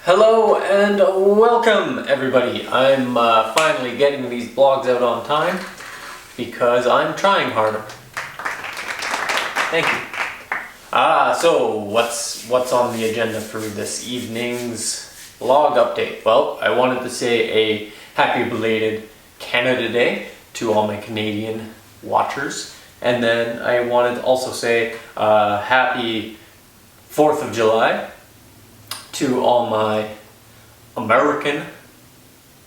Hello and welcome everybody. I'm finally getting these blogs out on time because I'm trying harder. Thank you. So what's on the agenda for this evening's blog update? Well, I wanted to say a happy belated Canada Day to all my Canadian watchers, and then I wanted to also say happy 4th of July to all my American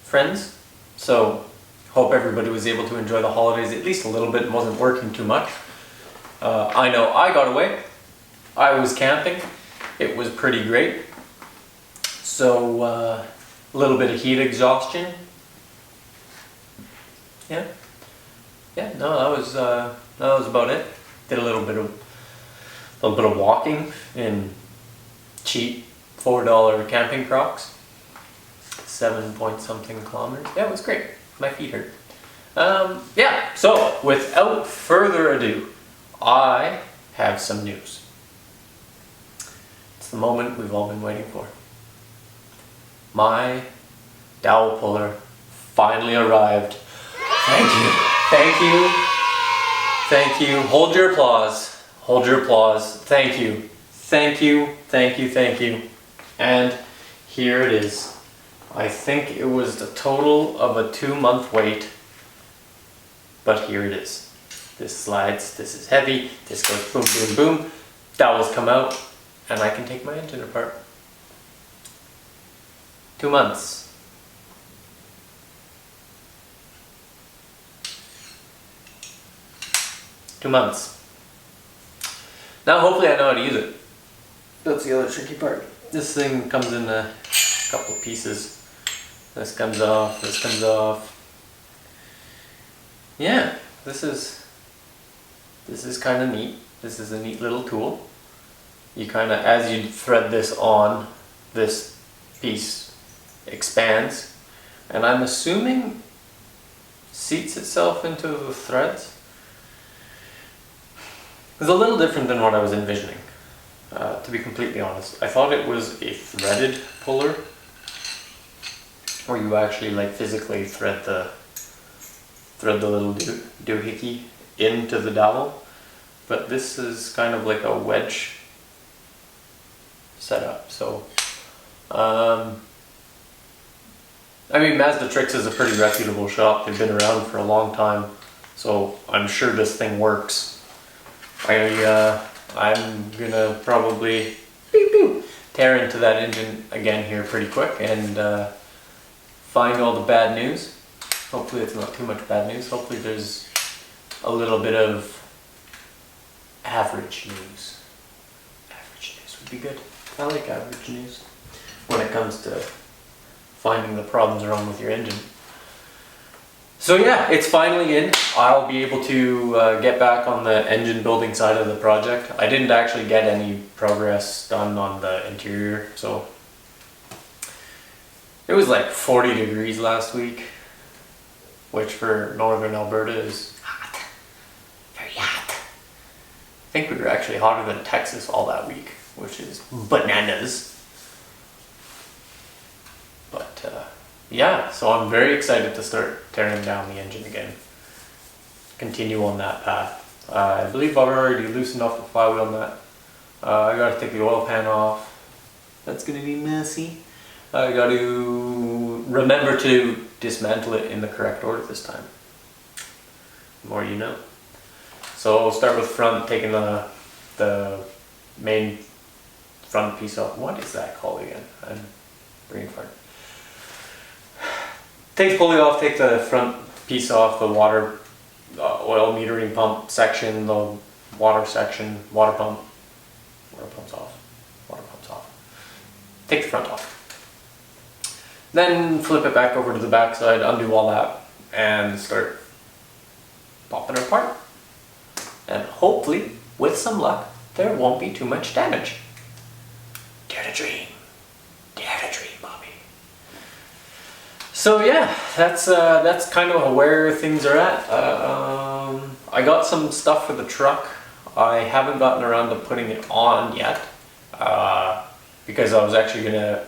friends. So hope everybody was able to enjoy the holidays at least a little bit and wasn't working too much. I know I got away. I was camping. It was pretty great. So a little bit of heat exhaustion. Yeah. No, that was about it. Did a little bit of walking in cheap $4 camping Crocs, 7-point-something kilometers. Yeah, it was great. My feet hurt. Yeah, so without further ado, I have some news. It's the moment we've all been waiting for. My dowel puller finally arrived. Thank you. Thank you. Thank you. Hold your applause. Hold your applause. Thank you. Thank you. Thank you. Thank you. And here it is. I think it was the total of a 2-month wait, but here it is. This slides, this is heavy, this goes boom, boom, boom, dowels come out, and I can take my engine apart. 2 months. Now hopefully I know how to use it. That's the other tricky part. This thing comes in a couple of pieces. This comes off, this comes off. Yeah, this is kind of neat. This is a neat little tool. You kind of, as you thread this on, this piece expands, and I'm assuming seats itself into the threads. It's a little different than what I was envisioning. To be completely honest, I thought it was a threaded puller, where you actually like physically thread the little doohickey into the dowel, but this is kind of like a wedge setup. So, I mean, Mazda Tricks is a pretty reputable shop. They've been around for a long time, so I'm sure this thing works. I'm gonna probably tear into that engine again here pretty quick and find all the bad news. Hopefully it's not too much bad news. Hopefully there's a little bit of average news. Average news would be good. I like average news when it comes to finding the problems wrong with your engine. So yeah, it's finally in. I'll be able to get back on the engine building side of the project. I didn't actually get any progress done on the interior, so it was like 40 degrees last week, which for northern Alberta is hot, very hot. I think we were actually hotter than Texas all that week, which is bananas. But yeah, so I'm very excited to start tearing down the engine again. Continue on that path. I believe I've already loosened off the flywheel nut. I gotta take the oil pan off. That's gonna be messy. I gotta remember to dismantle it in the correct order this time. The more you know. So I'll start with front, taking the main front piece off. What is that called again? I'm brain fart. Take the pulley off, take the front piece off, the water, oil metering pump section, the water section, water pump's off. Take the front off. Then flip it back over to the back side, undo all that, and start popping it apart. And hopefully, with some luck, there won't be too much damage. Dare to dream. Dare to dream, Bobby. So yeah, that's kind of where things are at. I got some stuff for the truck. I haven't gotten around to putting it on yet because I was actually gonna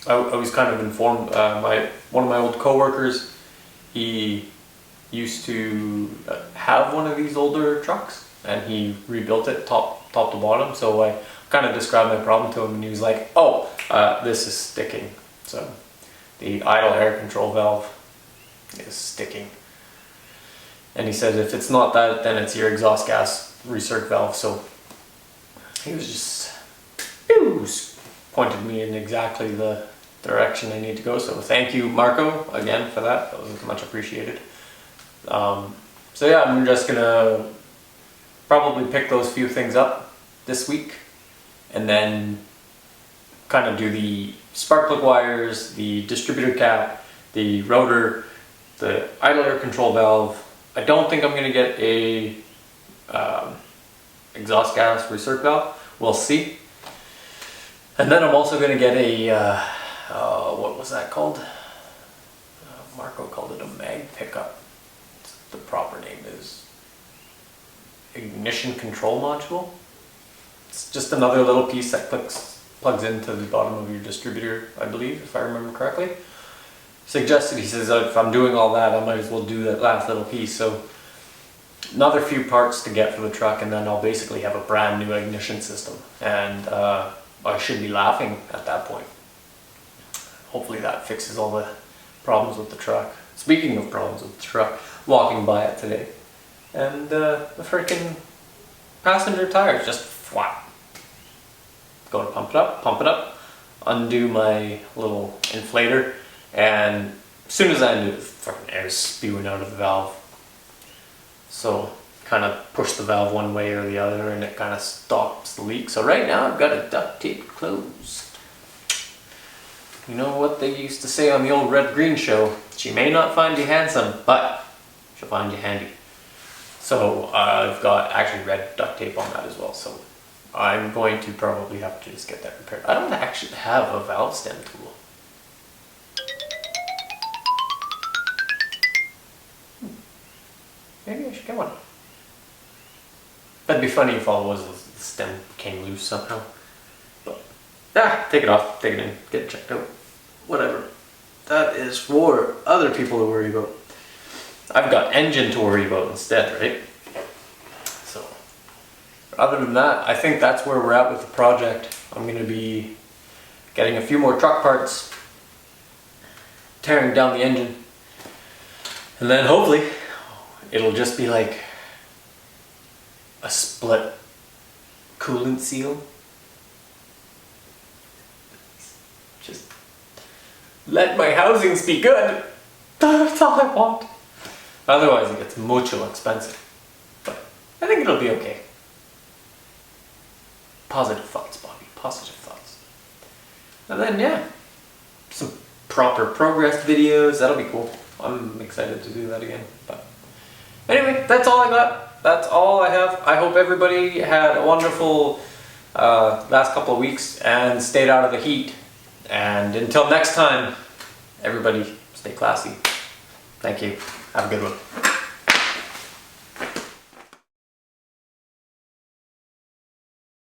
I was kind of informed. One of my old coworkers, he used to have one of these older trucks, and he rebuilt it top to bottom. So I kind of described my problem to him, and he was like, "Oh, this is sticking." So the idle air control valve is sticking, and he said if it's not that, then it's your exhaust gas recirc valve. So he was just pointed me in exactly the direction I need to go. So thank you, Marco, again for that. That was much appreciated. So yeah, I'm just gonna probably pick those few things up this week, and then kind of do the spark plug wires, the distributor cap, the rotor, the idle air control valve. I don't think I'm gonna get a exhaust gas recirc valve. We'll see. And then I'm also gonna get a what was that called? Marco called it a mag pickup. The proper name is ignition control module. It's just another little piece that plugs into the bottom of your distributor, I believe, if I remember correctly. Suggested, he says, if I'm doing all that, I might as well do that last little piece. So another few parts to get for the truck, and then I'll basically have a brand new ignition system, and I should be laughing at that point. Hopefully that fixes all the problems with the truck. Speaking of problems with the truck, walking by it today, and the freaking passenger tires just flat. Go to pump it up, undo my little inflator, and as soon as I undo it, freaking air is spewing out of the valve. So kind of push the valve one way or the other, and it kind of stops the leak. So right now I've got it duct taped closed. You know what they used to say on the old Red Green show? She may not find you handsome, but she'll find you handy. So I've got actually red duct tape on that as well. So I'm going to probably have to just get that repaired. I don't actually have a valve stem tool. Maybe I should get one. That'd be funny if all it was the stem came loose somehow. But take it off, take it in, get it checked out. Whatever. That is for other people to worry about. I've got engine to worry about instead, right? So, other than that, I think that's where we're at with the project. I'm going to be getting a few more truck parts, tearing down the engine, and then hopefully it'll just be like a split coolant seal. Just let my housings be good. That's all I want. Otherwise it gets mucho expensive. But I think it'll be okay. Positive thoughts, Bobby. Positive thoughts. And then yeah, some proper progress videos. That'll be cool. I'm excited to do that again. But anyway, that's all I got. That's all I have. I hope everybody had a wonderful last couple of weeks and stayed out of the heat. And until next time, everybody stay classy. Thank you. Have a good one.